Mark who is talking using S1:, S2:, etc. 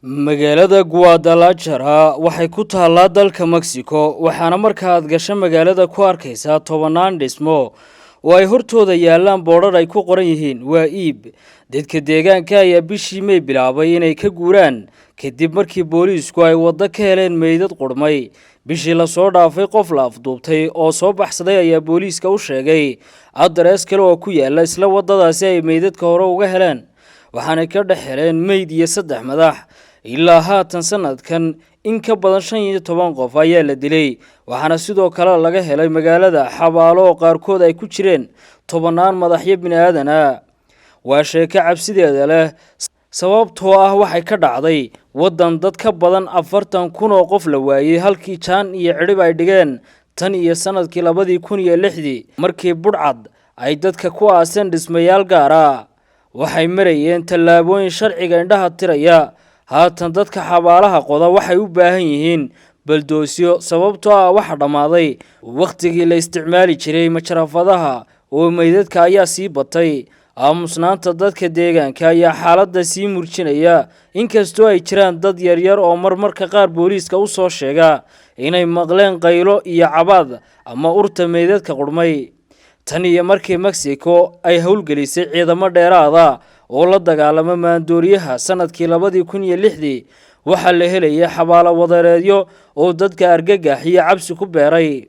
S1: magaalada Guadalajara waxay ku taallaa dalka Mexico waxaana markaad gasho magaalada ku arkaysaa tobanaan dhismo oo ay hortooda yaalaan boodhar ay ku qoran yihiin waa iib. Dadka deegaanka ayaa bishii May bilaabay inay ka guuraan kadib markii booliisku ay wada ka heleen meydad qurmay. bishii la soo dhaafay qof la afduubtay oo soo baxsaday ayaa booliiska u sheegay adrees kale oo ku yaala isla wadadaasi ay meydadka hore uga heleen, waxaana ka dhex heleen meyd iyo 3 madax. ilaa haatan sanadkan in ka badan 15 qof ayaa la dilay, waxaana sidoo kale laga helay magaalada xabaalo qaarkood ay ku jireen 10 madaxyo bini'aadan ah. waa sheeko cabsideeda leh sababtoo ah waxay ka dhacday wadan dad ka badan 40,000 oo qof la waayay halkii jaan iyo cirib ay dhigeen tan iyo sanadkii 2006 markii budhcad ay dadka ku aaseen dhismayaal gaar ah. waxay marayeen tallaabooyin sharciga indhaha tiraya. haatan dadka xabaalaha qoda waxay u baahan yihiin baldoosyo sababtoo ah waxa dhamaaday waqtigii la isticmaali jiray majarafadaha oo meydadka ayaa sii batay. aamusnaanta dadka deegaanka ayaa xaaladda sii murjinaya, inkastoo ay jiraan dad yaryar oo marmarka qaar booliiska u soo sheega inay maqleen qaylo iyo cabaad ama urta meydadka qurmay. tan iyo markii Mexico ay howlgelisay ciidamo dheeraada oo la dagaalama maandooriyaha sanadkii 2006 waxaa la helay xabaalo wadareedyo oo dadka argagax iyo cabsi ku beeray.